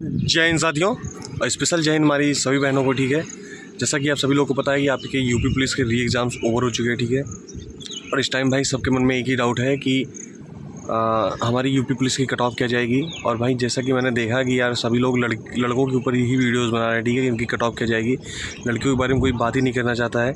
जय हिंद साथियों, स्पेशल जय हिंद हमारी सभी बहनों को। ठीक है, जैसा कि आप सभी लोगों को पता है कि आपके यूपी पुलिस के री एग्ज़ाम्स ओवर हो चुके हैं। ठीक है, और इस टाइम भाई सबके मन में एक ही डाउट है कि हमारी यूपी पुलिस की कट ऑफ क्या जाएगी। और भाई जैसा कि मैंने देखा कि यार सभी लोग लड़कों के ऊपर ही वीडियोज़ बना रहे हैं। ठीक है, इनकी कट ऑफ क्या जाएगी, लड़कियों के बारे में कोई बात ही नहीं करना चाहता है।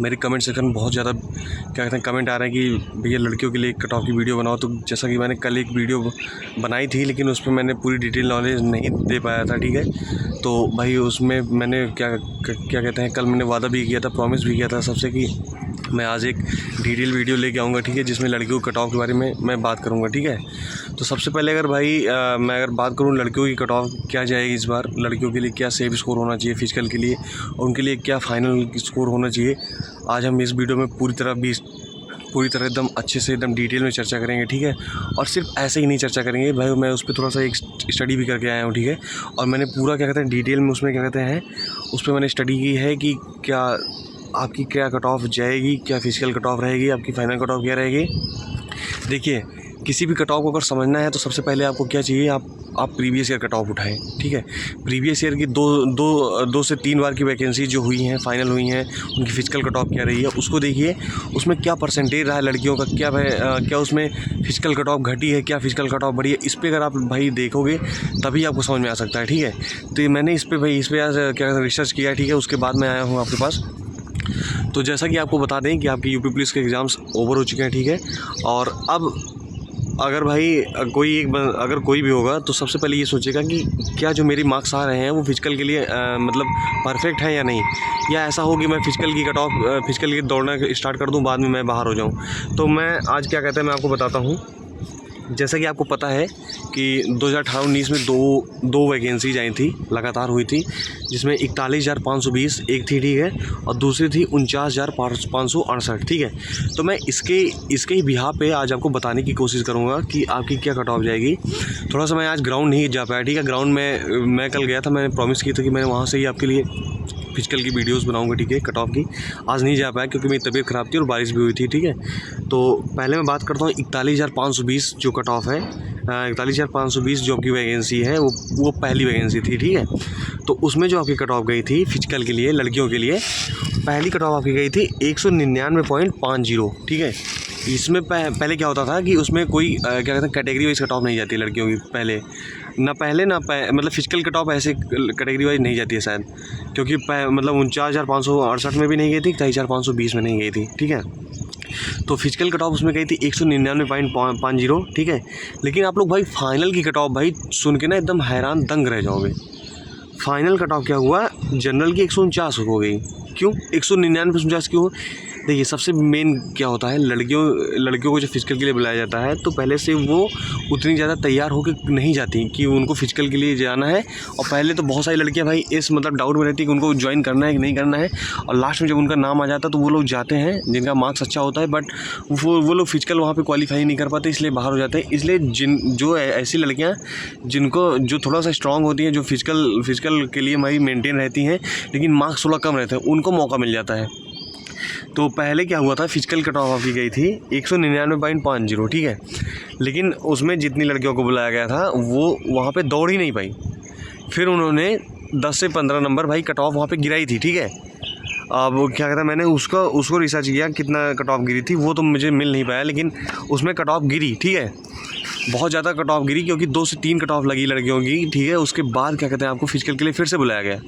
मेरे कमेंट सेक्शन में बहुत ज़्यादा क्या कहते हैं कमेंट आ रहे हैं कि भैया लड़कियों के लिए कट ऑफ की वीडियो बनाओ। तो जैसा कि मैंने कल एक वीडियो बनाई थी, लेकिन उसमें मैंने पूरी डिटेल नॉलेज नहीं दे पाया था। ठीक है, तो भाई उसमें मैंने क्या कहते हैं कल मैंने वादा भी किया था, प्रॉमिस भी किया था सबसे कि मैं आज एक डिटेल वीडियो लेके आऊँगा। ठीक है, जिसमें लड़कियों के कट ऑफ के बारे में मैं बात करूँगा। ठीक है, तो सबसे पहले अगर भाई मैं अगर बात करूँ लड़कियों की कट ऑफ क्या जाएगी इस बार, लड़कियों के लिए क्या सेफ स्कोर होना चाहिए फिजिकल के लिए, और उनके लिए क्या फाइनल स्कोर होना चाहिए, आज हम इस वीडियो में पूरी तरह एकदम अच्छे से एकदम डिटेल में चर्चा करेंगे। ठीक है, और सिर्फ ऐसे ही नहीं चर्चा करेंगे भाई, मैं उस पर थोड़ा सा एक स्टडी भी करके आया हूँ। ठीक है, और मैंने पूरा क्या कहते हैं डिटेल में उसमें क्या कहते हैं उस पर मैंने स्टडी की है कि क्या आपकी क्या कट ऑफ जाएगी, क्या फिजिकल कट ऑफ रहेगी, आपकी फाइनल कट ऑफ क्या रहेगी। देखिए, किसी भी कट ऑफ को अगर समझना है तो सबसे पहले आपको क्या चाहिए, आप प्रीवियस ईयर कट ऑफ उठाएं। ठीक है, प्रीवियस ईयर की दो से 3 बार की वैकेंसी जो हुई हैं, फाइनल हुई हैं, उनकी फिजिकल कट ऑफ क्या रही है उसको देखिए। उसमें क्या परसेंटेज रहा है लड़कियों का, क्या उसमें फिजिकल कट ऑफ घटी है, क्या फिजिकल कट ऑफ बढ़ी है। इस पर अगर आप भाई देखोगे तभी आपको समझ में आ सकता है। ठीक है, तो ये मैंने इस पर आज क्या रिसर्च किया। ठीक है, उसके बाद मैं आया हूँ आपके पास। तो जैसा कि आपको बता दें कि आपकी यूपी पुलिस के एग्ज़ाम्स ओवर हो चुके हैं। ठीक है, और अब अगर भाई अगर कोई भी होगा तो सबसे पहले ये सोचेगा कि क्या जो मेरी मार्क्स आ रहे हैं वो फिजिकल के लिए मतलब परफेक्ट है या नहीं, या ऐसा हो कि मैं फिजिकल की कट ऑफ फिजिकल की दौड़ना स्टार्ट कर दूं, बाद में मैं बाहर हो जाऊं। तो मैं आज क्या कहते हैं मैं आपको बताता हूं। जैसा कि आपको पता है कि 2018-19 में दो वैकेंसीज आई थी, लगातार हुई थी, जिसमें 41,520 एक थी। ठीक है, और दूसरी थी 49,568। ठीक है, तो मैं इसके ही बिहार पे आज आपको बताने की कोशिश करूंगा कि आपकी क्या कट ऑफ जाएगी। थोड़ा सा मैं आज ग्राउंड नहीं जा पाया। ठीक है, ग्राउंड में मैं कल गया था, मैंने प्रॉमिस किया था कि मैं वहाँ से ही आपके लिए फिजिकल की वीडियोस बनाऊंगा। ठीक है, कट ऑफ की आज नहीं जा पाया क्योंकि मेरी तबीयत ख़राब थी और बारिश भी हुई थी। ठीक है, तो पहले मैं बात करता हूँ 41,520 जो कट ऑफ है, 41,520 जो आपकी वैकेंसी है वो पहली वैकेंसी थी। ठीक है, तो उसमें जो आपकी कट ऑफ गई थी फिजिकल के लिए लड़कियों के लिए, पहली कट ऑफ आपकी गई थी 199.50। ठीक है, इसमें पहले क्या होता था कि उसमें कोई क्या कहते हैं कैटेगरी वाइज कट ऑफ नहीं जाती लड़कियों की। पहले मतलब फिजिकल कट ऑफ ऐसे कैटेगरी वाइज नहीं जाती है शायद, क्योंकि मतलब 49,568 में भी नहीं गई थी, 43,520 में नहीं गई थी। ठीक है, तो फिजिकल कट ऑफ उसमें गई थी 199.50। ठीक है, लेकिन आप लोग भाई फाइनल की कट ऑफ भाई सुन के ना एकदम हैरान दंग रह जाओगे। फाइनल कट ऑफ क्या हुआ, जनरल की 149 हो गई। क्यों 199 क्यों? देखिए, सबसे मेन क्या होता है, लड़कियों को जो फिजिकल के लिए बुलाया जाता है तो पहले से वो उतनी ज़्यादा तैयार होकर नहीं जाती कि उनको फिजिकल के लिए जाना है। और पहले तो बहुत सारी लड़कियां भाई इस मतलब डाउट में रहती है कि उनको ज्वाइन करना है कि नहीं करना है, और लास्ट में जब उनका नाम आ जाता है तो वो लोग जाते हैं जिनका मार्क्स अच्छा होता है, बट वो लोग फिजिकल वहाँ पर क्वालिफाई नहीं कर पाते, इसलिए बाहर हो जाते हैं। इसलिए जो ऐसी लड़कियाँ जो थोड़ा सा स्ट्रॉन्ग होती हैं, जो फिजिकल के लिए भाई मेनटेन रहती हैं, लेकिन मार्क्स थोड़ा कम रहते हैं, उनको मौका मिल जाता है। तो पहले क्या हुआ था, फिजिकल कट ऑफ आपकी गई थी 199.50। ठीक है, लेकिन उसमें जितनी लड़कियों को बुलाया गया था वो वहाँ पे दौड़ ही नहीं पाई। फिर उन्होंने 10 से 15 नंबर भाई कट ऑफ वहाँ पे गिराई थी। ठीक है, अब क्या कहता है मैंने उसको रिसर्च किया कितना कट ऑफ गिरी थी, वो तो मुझे मिल नहीं पाया, लेकिन उसमें कट ऑफ गिरी। ठीक है, बहुत ज़्यादा कट ऑफ गिरी क्योंकि 2 से 3 कट ऑफ लगी लड़कियों की। ठीक है, उसके बाद क्या कहते हैं आपको फिजिकल के लिए फिर से बुलाया गया।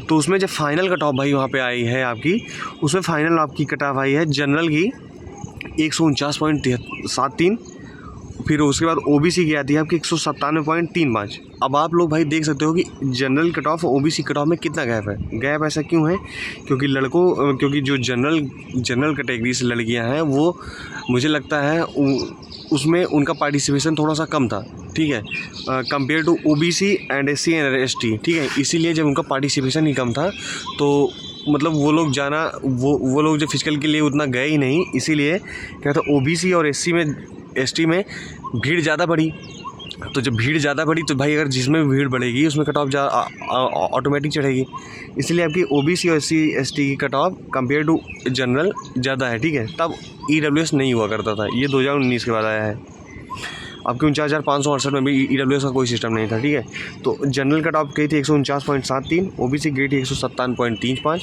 तो उसमें जब फाइनल कट ऑफ भाई वहाँ पे आई है आपकी, उसमें फाइनल आपकी कट ऑफ आई है जनरल की 149.73। फिर उसके बाद ओबीसी की आती है आपकी 197.35। अब आप लोग भाई देख सकते हो कि general cut off OBC cut off में कितना गैप है। गैप ऐसा क्यों है, क्योंकि जो जनरल कैटेगरी से लड़कियां हैं वो मुझे लगता है उसमें उनका पार्टिसिपेशन थोड़ा सा कम था। ठीक है, compare to OBC and SC and ST. ठीक है, इसीलिए जब उनका पार्टिसिपेशन ही कम था तो मतलब वो लोग वो लोग जो फिजिकल के लिए उतना गए ही नहीं, इसीलिए क्या था ओबीसी और एसटी में भीड़ ज़्यादा बढ़ी। तो जब भीड़ ज़्यादा बढ़ी तो भाई अगर जिसमें भीड़ बढ़ेगी उसमें कट ऑफ ऑटोमेटिक चढ़ेगी, इसलिए आपकी ओबीसी और एससी एसटी की cut off compare to general ज़्यादा है। ठीक है, तब ईडब्ल्यूएस नहीं हुआ करता था, ये 2019 के बाद आया है। आपकी 49,568 में भी EWS का कोई सिस्टम नहीं था, ठीक है। तो जनरल कट ऑफ गई थी 149.73, OBC गई थी 157.35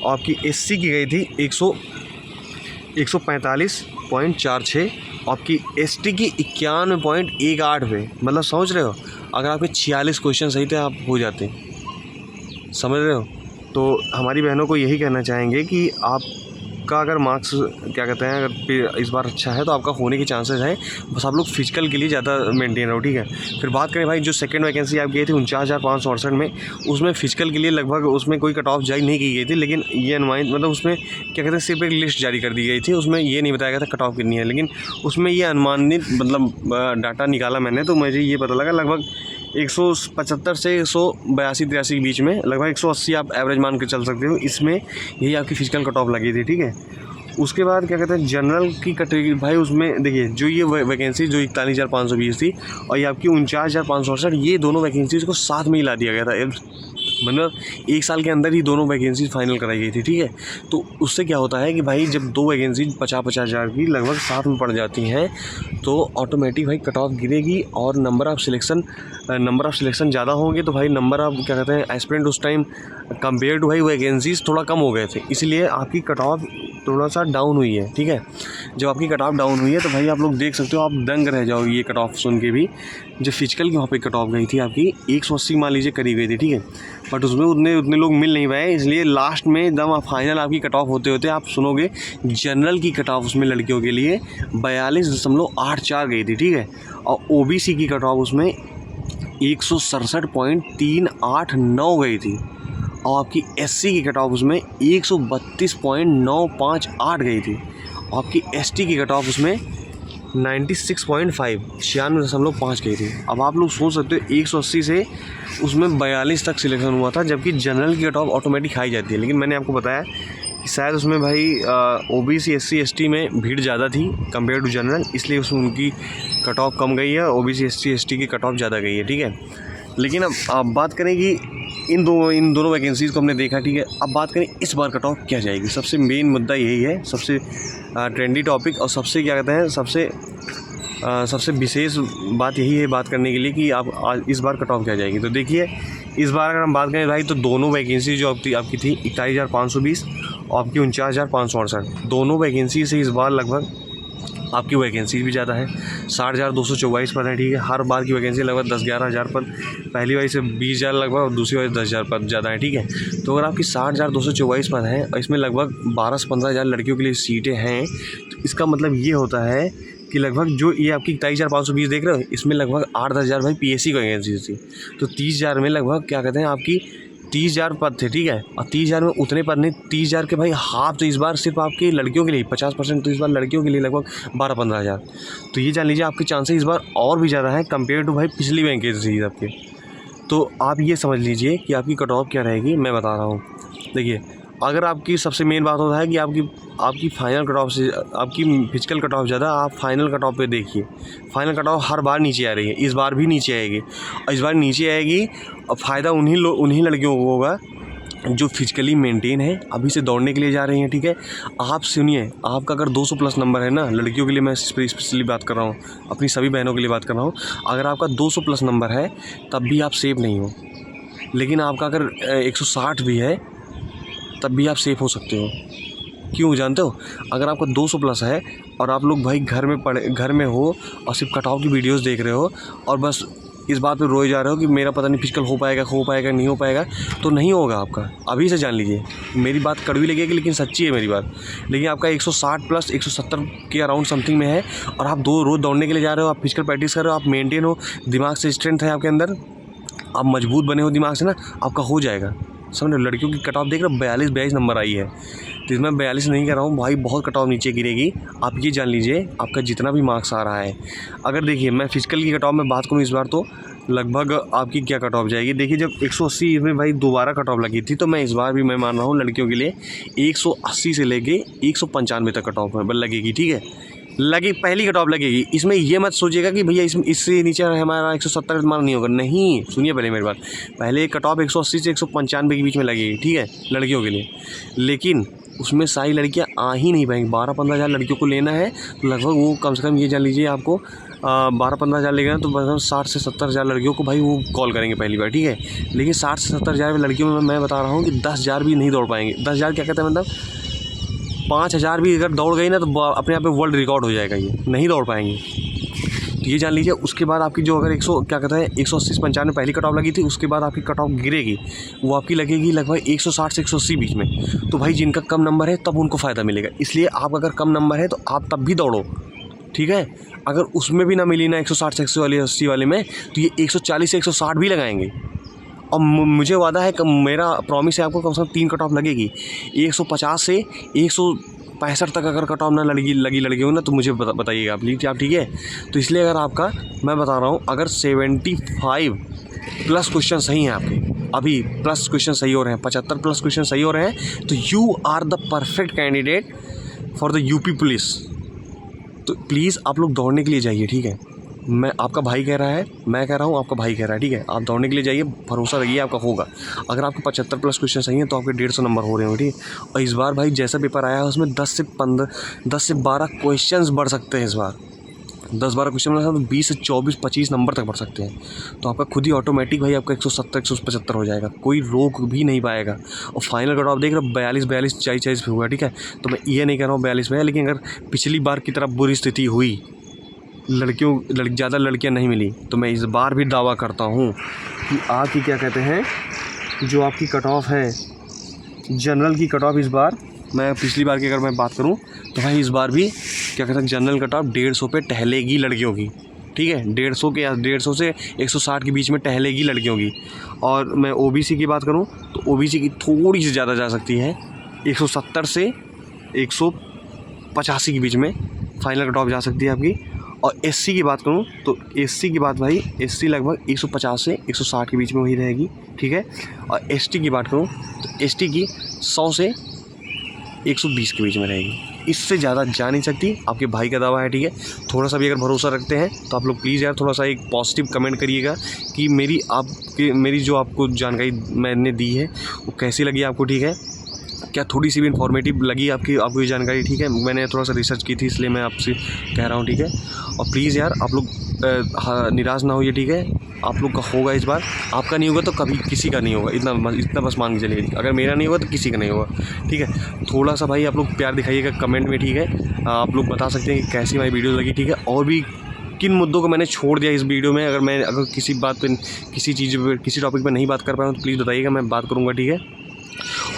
और आपकी SC की गई थी 145.46, आपकी ST की 91.18 पे। मतलब समझ रहे हो, अगर आपके 46 क्वेश्चन सही थे आप हो जाते, समझ रहे हो। तो हमारी बहनों को यही कहना चाहेंगे कि आपका अगर मार्क्स क्या कहते हैं अगर इस बार अच्छा है तो आपका होने के चांसेस हैं, बस आप लोग फिजिकल के लिए ज़्यादा मेंटेन रहो, ठीक है। फिर बात करें भाई जो सेकंड वैकेंसी आप गई थी 49,568 में, उसमें फिजिकल के लिए लगभग उसमें कोई कट ऑफ जारी नहीं की गई थी, लेकिन ये अनुमानित मतलब उसमें क्या कहते हैं सिर्फ एक लिस्ट जारी कर दी गई थी, उसमें ये नहीं बताया गया था कट ऑफ कितनी है, लेकिन उसमें ये अनुमानित मतलब डाटा निकाला मैंने तो मुझे ये पता लगा लगभग 175 से 182-83 के बीच में, लगभग 180 आप एवरेज मान के चल सकते हो। इसमें यही आपकी फिजिकल कट ऑफ लगी थी, ठीक है। उसके बाद क्या कहते हैं जनरल की कैटेगरी भाई, उसमें देखिए जो ये वैकेंसी जो 41,520 थी और ये आपकी 49,568, ये दोनों वैकेंसीज़ को साथ में ही ला दिया गया था। मतलब एक साल के अंदर ही दोनों वैकेंसी फाइनल कराई गई थी, ठीक है। तो उससे क्या होता है कि भाई जब दो वैकेंसी 50-50 हज़ार की लगभग साथ में पड़ जाती हैं तो ऑटोमेटिक भाई कट ऑफ गिरेगी और नंबर ऑफ़ सिलेक्शन ज़्यादा होंगे, तो भाई नंबर ऑफ क्या कहते हैं एस्पिरेंट उस टाइम कंपेयर टू भाई वैकेंसीज़ थोड़ा कम हो गए थे, इसलिए आपकी कट ऑफ थोड़ा सा डाउन हुई है, ठीक है। जब आपकी कट ऑफ डाउन हुई है तो भाई आप लोग देख सकते हो, आप दंग रह जाओगे ये कट ऑफ सुन के भी। जो फिजिकल की वहाँ पे कट ऑफ गई थी आपकी 180 मान लीजिए करीब गई थी, ठीक है। बट उसमें उतने लोग मिल नहीं पाए, इसलिए लास्ट में एकदम फाइनल आपकी कट ऑफ होते होते आप सुनोगे जनरल की कट ऑफ उसमें लड़कियों के लिए 42.84 गई थी, ठीक है। और OBC की कट ऑफ उसमें 167.389 गई थी और आपकी SC की कट ऑफ उसमें 132.958 गई थी और आपकी ST की कट ऑफ उसमें 96.5 गई थी। अब आप लोग सोच सकते हो 180 से उसमें 42 तक सिलेक्शन हुआ था, जबकि जनरल की कट ऑफ ऑटोमेटिक हाई जाती है। लेकिन मैंने आपको बताया कि शायद उसमें भाई OBC SC ST में भीड़ ज़्यादा थी कंपेयर टू जनरल, इसलिए उसमें उनकी कट ऑफ कम गई है, OBC SC ST की कट ऑफ ज़्यादा गई है, ठीक है। लेकिन अब बात करें कि इन दोनों वैकेंसीज़ को हमने देखा, ठीक है। अब बात करें इस बार कट ऑफ क्या जाएगी, सबसे मेन मुद्दा यही है, सबसे ट्रेंडी टॉपिक और सबसे क्या कहते हैं सबसे विशेष बात यही है बात करने के लिए कि आप आज इस बार कट ऑफ क्या जाएगी। तो देखिए इस बार अगर हम बात करें भाई तो दोनों वैकेंसी जो आपकी थी 41,520 और आपकी 49,568, दोनों वैकेंसी से इस बार लगभग आपकी वैकेंसी भी ज़्यादा है, 60,224 पद है, ठीक है। हर बार की वैकेंसी लगभग 10-11 हज़ार पद, पहली वाली से 20,000 लगभग और दूसरी वाली 10,000 पद ज़्यादा है, ठीक है। तो अगर आपकी 60,224 पद हैं और इसमें लगभग 12 से 15 हज़ार लड़कियों के लिए सीटें हैं, तो इसका मतलब ये होता है कि लगभग जो ये आपकी 23,520 देख रहे हो, इसमें लगभग 8-10 हज़ार भाई PSC की वैकेंसी थी। तो 30,000 में लगभग क्या कहते हैं आपकी 30,000 पद थे, ठीक है। और 30,000 में उतने पद नहीं, 30,000 के भाई हाफ तो इस बार सिर्फ आपकी लड़कियों के लिए 50% तो इस बार लड़कियों के लिए लगभग 12-15 हज़ार। तो ये जान लीजिए आपके चांसेस इस बार और भी ज़्यादा है कंपेयर टू भाई पिछली वैकेंसी आपके। तो आप ये समझ लीजिए कि आपकी कट ऑफ क्या रहेगी, मैं बता रहा हूँ। देखिए अगर आपकी सबसे मेन बात होता है कि आपकी फाइनल कट ऑफ से आपकी फिजिकल कट ऑफ ज़्यादा, आप फाइनल कट ऑफ पे देखिए, फाइनल कट ऑफ हर बार नीचे आ रही है, इस बार भी नीचे आएगी और इस बार नीचे आएगी और फ़ायदा उन्हीं लड़कियों को होगा जो फिजिकली मेंटेन है, अभी से दौड़ने के लिए जा रही हैं, ठीक है। आप सुनिए, आपका अगर 200 प्लस नंबर है ना, लड़कियों के लिए मैं स्पेशली बात कर रहा हूँ, अपनी सभी बहनों के लिए बात कर रहा हूँ, अगर आपका 200 प्लस नंबर है तब भी आप सेफ नहीं हो। लेकिन आपका अगर 160 भी है तब भी आप सेफ़ हो सकते हो। क्यों जानते हो? अगर आपका 200 प्लस है और आप लोग भाई घर में हो और सिर्फ कट ऑफ की वीडियोस देख रहे हो और बस इस बात पे रोए जा रहे हो कि मेरा पता नहीं फिजिकल हो पाएगा नहीं हो पाएगा, तो नहीं होगा आपका। अभी से जान लीजिए, मेरी बात कड़वी लगेगी लेकिन सच्ची है मेरी बात। लेकिन आपका 160 प्लस 170 के अराउंड समथिंग में है और आप रोज़ दौड़ने के लिए जा रहे हो, आप फिजिकल प्रैक्टिस कर रहे हो, आप मेंटेन हो, दिमाग से स्ट्रेंथ है आपके अंदर, आप मजबूत बने हो दिमाग से ना, आपका हो जाएगा। समझ लो, लड़कियों की कट ऑफ देख रहे हो 42 नंबर आई है, तो इसमें 42 नहीं कह रहा हूँ भाई, बहुत कट ऑफ नीचे गिरेगी। आप ये जान लीजिए आपका जितना भी मार्क्स आ रहा है, अगर देखिए मैं फिजिकल की कट ऑफ में बात करूँ इस बार तो लगभग आपकी क्या कट ऑफ जाएगी। देखिए जब 180 में भाई दोबारा कट ऑफ लगी थी, तो मैं इस बार भी मैं मान रहा हूँ लड़कियों के लिए 180 से लेके 195 तक कट ऑफ लगेगी, ठीक है। लगी पहली कट ऑफ लगेगी। इसमें ये मत सोचिएगा कि भैया इससे नीचे हमारा 170 हमारा नहीं होगा, नहीं। सुनिए पहले मेरी बात, पहले कट ऑफ 180 से 195 के बीच में लगेगी, ठीक है, लड़कियों के लिए। लेकिन उसमें सारी लड़कियां आ ही नहीं पाएंगी, 12-15 हज़ार लड़कियों को लेना है, तो लगभग वो कम से कम ये जान लीजिए आपको 12-15 हज़ार लेगा तो मतलब 60 से 70 हज़ार लड़कियों को भाई वो कॉल करेंगे पहली बार, ठीक है। लेकिन 60 से 70 हज़ार लड़कियों में मैं बता रहा हूँ कि 10 हज़ार भी नहीं दौड़ पाएंगे। 10 हज़ार क्या कहते हैं, मतलब 5 हज़ार भी अगर दौड़ गई ना तो अपने आप में वर्ल्ड रिकॉर्ड हो जाएगा, ये नहीं दौड़ पाएंगे। तो ये जान लीजिए। उसके बाद आपकी जो अगर 180 से 95 पहली कट ऑफ लगी थी, उसके बाद आपकी कट ऑफ गिरेगी, वो आपकी लगेगी लगभग 160 से 180 बीच में। तो भाई जिनका कम नंबर है तब उनको फ़ायदा मिलेगा। इसलिए आप अगर कम नंबर है तो आप तब भी दौड़ो, ठीक है। अगर उसमें भी ना मिली ना 160 से 180 वाले में, तो ये 140 से 160 भी लगाएंगे। और मुझे वादा है कि मेरा प्रॉमिस है आपको, कम से कम 3 कट ऑफ लगेगी। 150 से 165 तक अगर कट ऑफ ना लगी हो ना तो मुझे बताइएगा प्लीज़ आप, ठीक है। तो इसलिए अगर आपका, मैं बता रहा हूँ, अगर 75 प्लस क्वेश्चन सही हैं आपके, अभी प्लस क्वेश्चन सही हो रहे हैं, 75 प्लस क्वेश्चन सही हो रहे हैं, तो you are the perfect candidate for the UP police. तो प्लीज़ आप लोग दौड़ने के लिए जाइए, ठीक है। मैं आपका भाई कह रहा है, मैं कह रहा हूँ, आपका भाई कह रहा है, ठीक है। आप दौड़ने के लिए जाइए, भरोसा रखिए आपका होगा। अगर आपके 75 प्लस क्वेश्चन सही हैं तो आपके 150 नंबर हो रहे होंगे, ठीक है। और इस बार भाई जैसा पेपर आया है उसमें 10 से 12 क्वेश्चन बढ़ सकते हैं। इस बार 10-12 क्वेश्चन में तो 20 से 24-25 नंबर तक बढ़ सकते हैं। तो आपका खुद ही ऑटोमेटिक भाई आपका 170-175 हो जाएगा, कोई रोक भी नहीं पाएगा। और फाइनल कट ऑफ देख रहे हो 42 44 पे हुआ, ठीक है। तो मैं ये नहीं कह रहा हूँ 42 में है, लेकिन अगर पिछली बार की तरह बुरी स्थिति हुई, ज़्यादा लड़कियां नहीं मिली, तो मैं इस बार भी दावा करता हूँ कि आपकी क्या कहते हैं, जो आपकी कट ऑफ है जनरल की कट ऑफ, इस बार मैं पिछली बार की अगर मैं बात करूँ तो भाई इस बार भी क्या कहते हैं जनरल कट ऑफ 150 पे टहलेगी लड़कियों की, ठीक है। 150 से 160 के बीच में टहलेगी लड़कियों की। और मैं ओबीसी की बात करूँ तो ओबीसी की थोड़ी सी ज़्यादा जा सकती है, 170 से 185 के बीच में फाइनल कट ऑफ जा सकती है आपकी। और एससी की बात करूँ तो एससी की बात भाई, एससी लगभग 150 से 160 के बीच में वही रहेगी, ठीक है। और एसटी की बात करूँ तो एसटी की 100 से 120 के बीच में रहेगी, इससे ज़्यादा जा नहीं सकती। आपके भाई का दावा है, ठीक है। थोड़ा सा भी अगर भरोसा रखते हैं तो आप लोग प्लीज़ यार थोड़ा सा एक पॉजिटिव कमेंट करिएगा कि मेरी जो आपको जानकारी मैंने दी है वो कैसी लगी आपको, ठीक है। क्या थोड़ी सी भी इन्फॉर्मेटिव लगी आपको ये जानकारी, ठीक है। मैंने थोड़ा सा रिसर्च की थी इसलिए मैं आपसे कह रहा हूँ, ठीक है। और प्लीज़ यार आप लोग निराश ना होइए, ठीक है। आप लोग का होगा इस बार, आपका नहीं होगा तो कभी किसी का नहीं होगा, इतना बस मान के चलिए। अगर मेरा नहीं होगा तो किसी का नहीं होगा, ठीक है। थोड़ा सा भाई आप लोग प्यार दिखाइएगा कमेंट में, ठीक है। आप लोग बता सकते हैं कि कैसी हमारी वीडियो लगी, ठीक है। और भी किन मुद्दों को मैंने छोड़ दिया इस वीडियो में, अगर किसी बात पर, किसी टॉपिक पर नहीं बात कर पाया हूँ तो प्लीज़ बताइएगा, मैं बात करूँगा, ठीक है।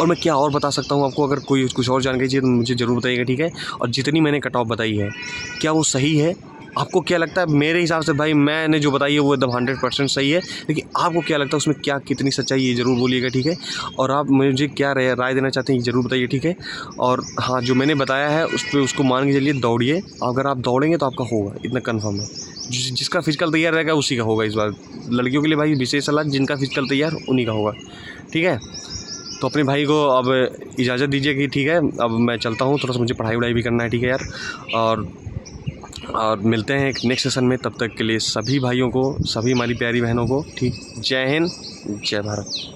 और मैं क्या और बता सकता हूँ आपको, अगर कोई कुछ और जानकारी चाहिए तो मुझे ज़रूर बताइएगा, ठीक है। और जितनी मैंने कट ऑफ बताई है क्या वो सही है, आपको क्या लगता है? मेरे हिसाब से भाई मैंने जो बताई है वो एकदम 100% सही है, लेकिन आपको क्या लगता है उसमें कितनी सच्चाई है ये ज़रूर बोलिएगा, ठीक है। और आप मुझे क्या राय देना चाहते हैं ज़रूर बताइए, ठीक है। और हाँ, जो मैंने बताया है उसको मान के चलिए, दौड़िए। अगर आप दौड़ेंगे तो आपका होगा, इतना कन्फर्म है। जिसका फिजिकल तैयार रहेगा उसी का होगा इस बार। लड़कियों के लिए भाई विशेष सलाह, जिनका फिजिकल तैयार उन्हीं का होगा, ठीक है। तो अपने भाई को अब इजाज़त दीजिए कि ठीक है, अब मैं चलता हूँ, थोड़ा सा मुझे पढ़ाई भी करना है, ठीक है यार। और मिलते हैं एक नेक्स्ट सेशन में, तब तक के लिए सभी भाइयों को, सभी हमारी प्यारी बहनों को, ठीक। जय हिंद, जय भारत।